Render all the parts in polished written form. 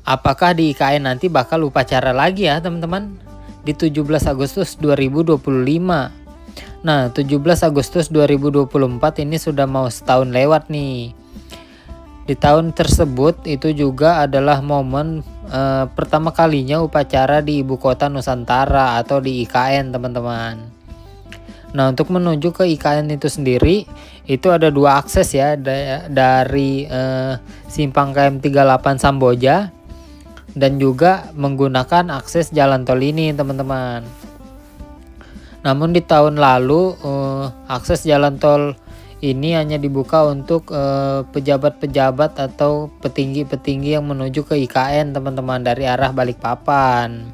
apakah di IKN nanti bakal upacara lagi ya teman-teman di 17 Agustus 2025. Nah 17 Agustus 2024 ini sudah mau setahun lewat nih. Di tahun tersebut itu juga adalah momen pertama kalinya upacara di Ibu Kota Nusantara atau di IKN teman-teman. Nah untuk menuju ke IKN itu sendiri itu ada dua akses ya, dari simpang KM 38 Samboja dan juga menggunakan akses jalan tol ini teman-teman. Namun di tahun lalu akses jalan tol ini hanya dibuka untuk pejabat-pejabat atau petinggi-petinggi yang menuju ke IKN teman-teman dari arah Balikpapan.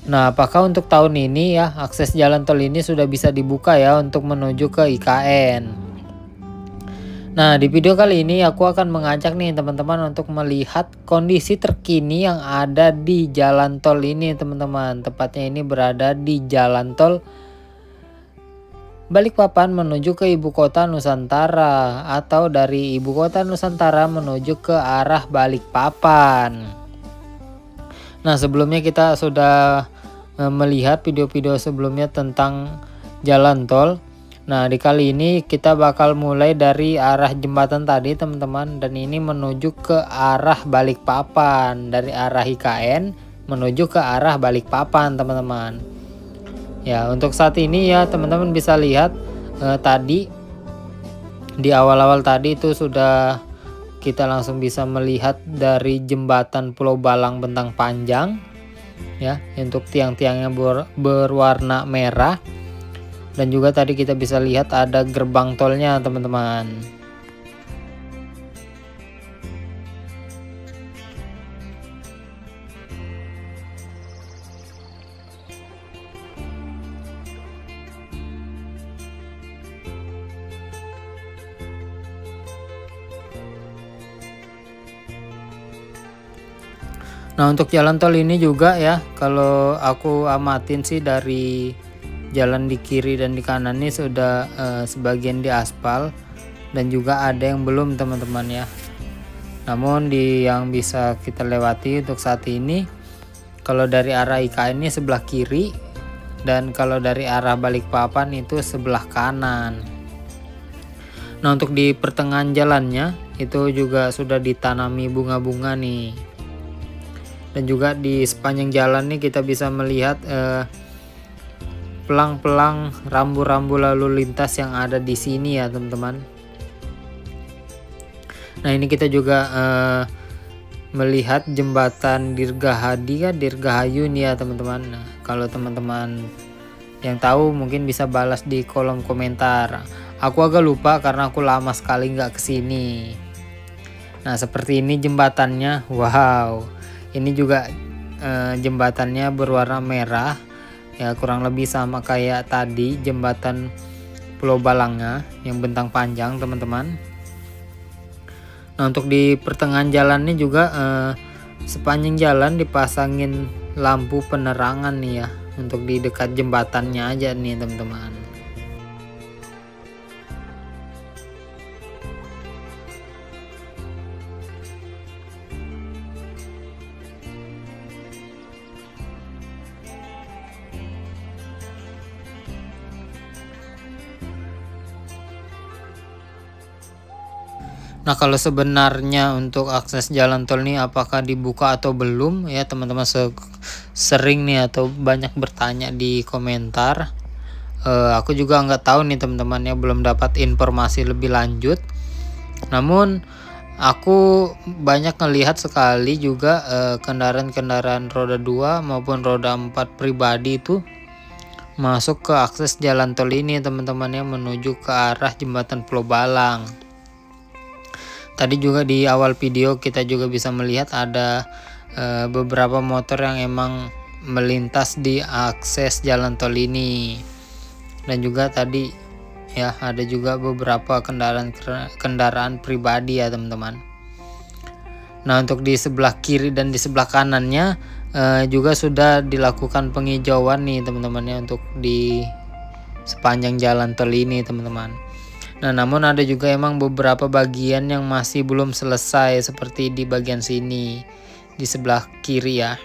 Nah apakah untuk tahun ini ya akses jalan tol ini sudah bisa dibuka ya untuk menuju ke IKN. Nah di video kali ini aku akan mengajak nih teman-teman untuk melihat kondisi terkini yang ada di jalan tol ini teman-teman. Tepatnya ini berada di jalan tol Balikpapan menuju ke Ibu Kota Nusantara atau dari Ibu Kota Nusantara menuju ke arah Balikpapan. Nah sebelumnya kita sudah melihat video-video sebelumnya tentang jalan tol. Nah di kali ini kita bakal mulai dari arah jembatan tadi teman-teman, dan ini menuju ke arah Balikpapan, dari arah IKN menuju ke arah Balikpapan teman-teman. Ya untuk saat ini ya teman-teman bisa lihat tadi di awal-awal tadi itu sudah kita langsung bisa melihat dari jembatan Pulau Balang bentang panjang ya, untuk tiang-tiangnya berwarna merah, dan juga tadi kita bisa lihat ada gerbang tolnya teman-teman. Nah untuk jalan tol ini juga ya, kalau aku amatin sih dari jalan di kiri dan di kanan ini sudah sebagian diaspal, dan juga ada yang belum teman-teman ya. Namun di yang bisa kita lewati untuk saat ini, kalau dari arah IKN ini sebelah kiri, dan kalau dari arah Balikpapan itu sebelah kanan. Nah untuk di pertengahan jalannya itu juga sudah ditanami bunga-bunga nih. Dan juga di sepanjang jalan nih kita bisa melihat pelang-pelang rambu-rambu lalu lintas yang ada di sini ya teman-teman. Nah ini kita juga melihat jembatan Dirgahayu nih ya teman-teman. Nah, kalau teman-teman yang tahu mungkin bisa balas di kolom komentar. Aku agak lupa karena aku lama sekali nggak kesini. Nah seperti ini jembatannya, wow. Ini juga jembatannya berwarna merah ya, kurang lebih sama kayak tadi jembatan Pulau Balangnya yang bentang panjang teman-teman. Nah untuk di pertengahan jalan ini juga sepanjang jalan dipasangin lampu penerangan nih ya, untuk di dekat jembatannya aja nih teman-teman. Nah kalau sebenarnya untuk akses jalan tol ini apakah dibuka atau belum ya teman-teman, sering nih atau banyak bertanya di komentar. Aku juga nggak tahu nih teman-teman ya, belum dapat informasi lebih lanjut. Namun aku banyak ngelihat sekali juga kendaraan-kendaraan roda 2 maupun roda 4 pribadi itu masuk ke akses jalan tol ini teman-teman ya, menuju ke arah jembatan Pulau Balang. Tadi juga di awal video kita juga bisa melihat ada beberapa motor yang emang melintas di akses jalan tol ini, dan juga tadi ya ada juga beberapa kendaraan pribadi ya teman-teman. Nah untuk di sebelah kiri dan di sebelah kanannya juga sudah dilakukan penghijauan nih teman-teman ya, untuk di sepanjang jalan tol ini teman-teman. Nah, namun ada juga emang beberapa bagian yang masih belum selesai seperti di bagian sini di sebelah kiri ya.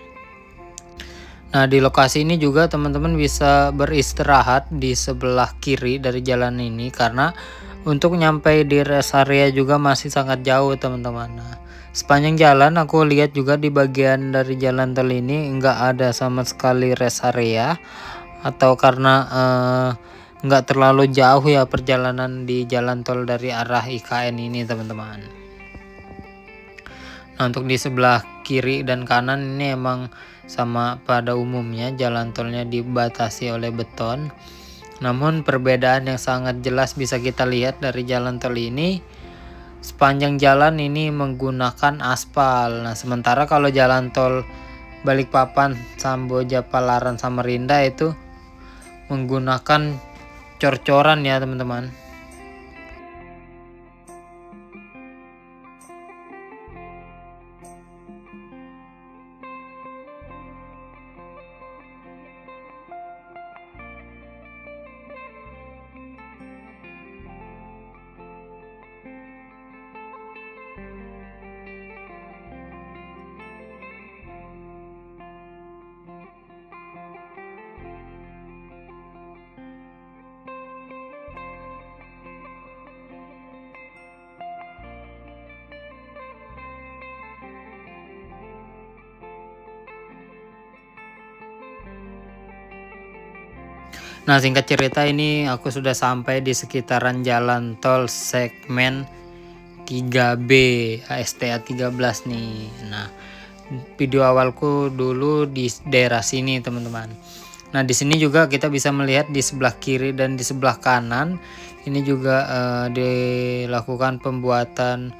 Nah, di lokasi ini juga teman-teman bisa beristirahat di sebelah kiri dari jalan ini karena untuk nyampe di rest area juga masih sangat jauh teman-teman. Nah, sepanjang jalan aku lihat juga di bagian dari jalan tol ini nggak ada sama sekali rest area, atau karena nggak terlalu jauh ya perjalanan di jalan tol dari arah IKN ini teman-teman. Nah, untuk di sebelah kiri dan kanan ini emang sama pada umumnya jalan tolnya dibatasi oleh beton. Namun perbedaan yang sangat jelas bisa kita lihat dari jalan tol ini, sepanjang jalan ini menggunakan aspal. Nah, sementara kalau jalan tol Balikpapan, Samboja, Palaran, Samarinda itu menggunakan cor-coran ya teman-teman. Nah, singkat cerita ini aku sudah sampai di sekitaran jalan tol segmen 3B ASTA 13 nih. Nah, video awalku dulu di daerah sini teman-teman. Nah, di sini juga kita bisa melihat di sebelah kiri dan di sebelah kanan ini juga dilakukan pembuatan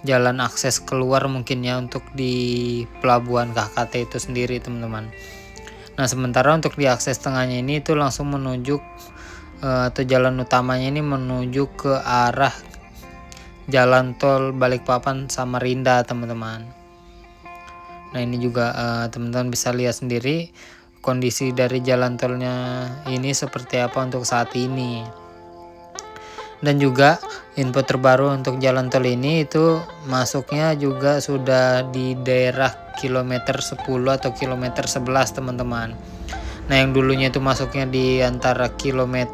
jalan akses keluar mungkin ya untuk di pelabuhan KKT itu sendiri teman-teman. Nah, sementara untuk di akses tengahnya ini itu langsung menuju atau jalan utamanya ini menuju ke arah jalan tol Balikpapan Samarinda teman-teman. Nah, ini juga teman-teman bisa lihat sendiri kondisi dari jalan tolnya ini seperti apa untuk saat ini. Dan juga info terbaru untuk jalan tol ini itu masuknya juga sudah di daerah kilometer 10 atau kilometer 11 teman-teman. Nah, yang dulunya itu masuknya di antara kilometer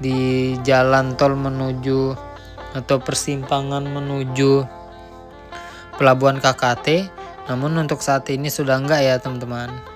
di jalan tol menuju atau persimpangan menuju pelabuhan KKT, namun untuk saat ini sudah enggak ya teman-teman.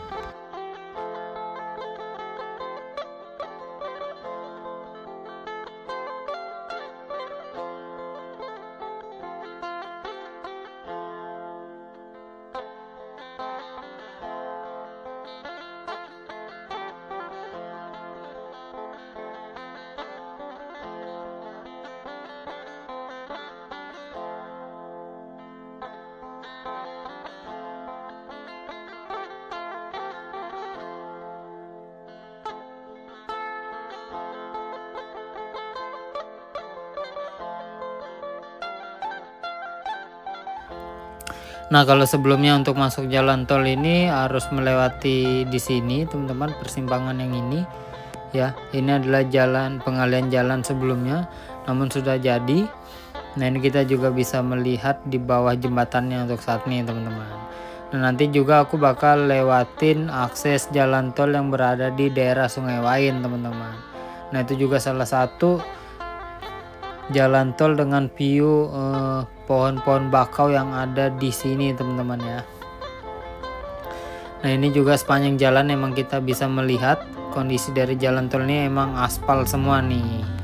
Nah, kalau sebelumnya untuk masuk jalan tol ini harus melewati di sini teman-teman, persimpangan yang ini ya. Ini adalah jalan pengalian jalan sebelumnya, namun sudah jadi. Nah, ini kita juga bisa melihat di bawah jembatannya untuk saat ini teman-teman. Dan nanti juga aku bakal lewatin akses jalan tol yang berada di daerah Sungai Wain teman-teman. Nah, itu juga salah satu jalan tol dengan view pohon-pohon bakau yang ada di sini teman-teman ya. Nah, ini juga sepanjang jalan emang kita bisa melihat kondisi dari jalan tol ini emang aspal semua nih.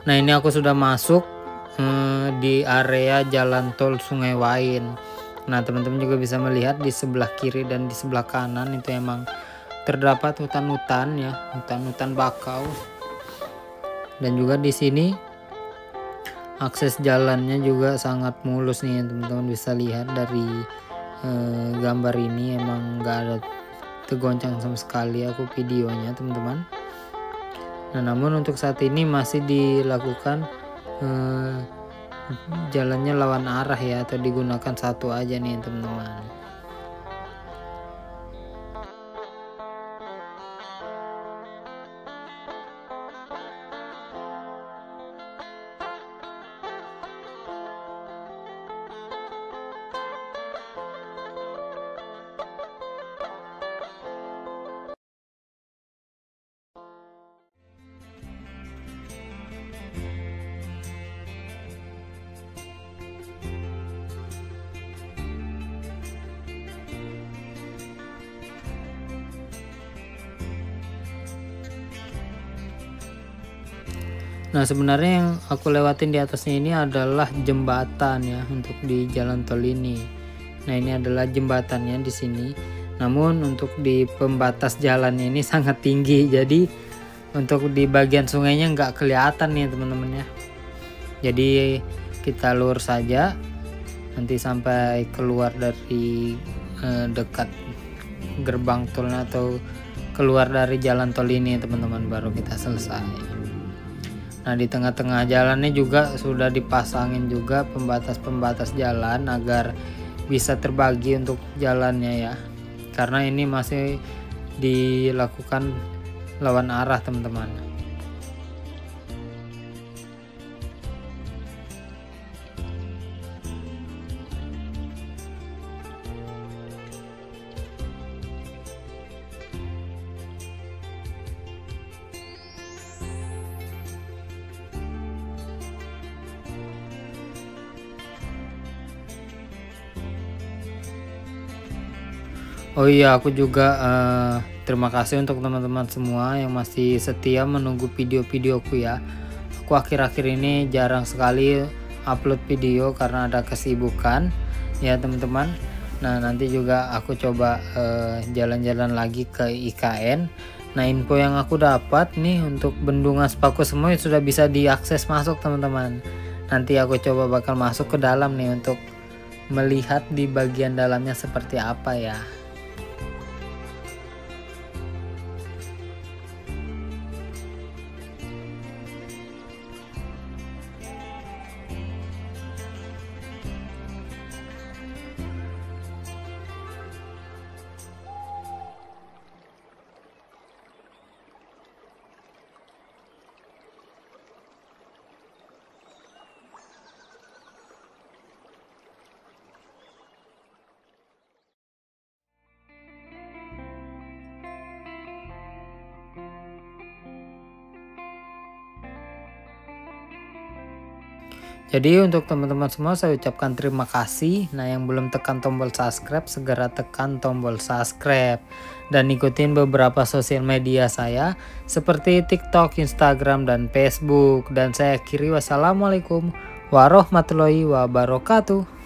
Nah, ini aku sudah masuk di area jalan tol Sungai Wain. Nah, teman-teman juga bisa melihat di sebelah kiri dan di sebelah kanan itu emang terdapat hutan-hutan ya, hutan-hutan bakau. Dan juga di sini akses jalannya juga sangat mulus nih, teman-teman bisa lihat dari gambar ini, emang nggak ada tergoncang sama sekali aku videonya, teman-teman. Nah, namun untuk saat ini masih dilakukan jalannya lawan arah ya, atau digunakan satu aja nih, teman-teman. Nah, sebenarnya yang aku lewatin di atasnya ini adalah jembatan ya, untuk di jalan tol ini. Nah, ini adalah jembatannya di sini. Namun untuk di pembatas jalannya ini sangat tinggi, jadi untuk di bagian sungainya nggak kelihatan nih, teman-teman ya. Jadi kita lurus saja nanti sampai keluar dari dekat gerbang tolnya atau keluar dari jalan tol ini, teman-teman, baru kita selesai. Nah, di tengah-tengah jalannya juga sudah dipasangin juga pembatas-pembatas jalan agar bisa terbagi untuk jalannya ya. Karena ini masih dilakukan lawan arah, teman-teman. Oh iya, aku juga terima kasih untuk teman-teman semua yang masih setia menunggu video-videoku ya. Aku akhir-akhir ini jarang sekali upload video karena ada kesibukan ya, teman-teman. Nah, nanti juga aku coba jalan-jalan lagi ke IKN. Nah, info yang aku dapat nih untuk Bendungan Sepaku Semoy sudah bisa diakses masuk, teman-teman. Nanti aku coba bakal masuk ke dalam nih untuk melihat di bagian dalamnya seperti apa ya. Jadi untuk teman-teman semua saya ucapkan terima kasih. Nah, yang belum tekan tombol subscribe segera tekan tombol subscribe dan ikutin beberapa sosial media saya seperti TikTok, Instagram, dan Facebook. Dan saya akhiri, wassalamualaikum warahmatullahi wabarakatuh.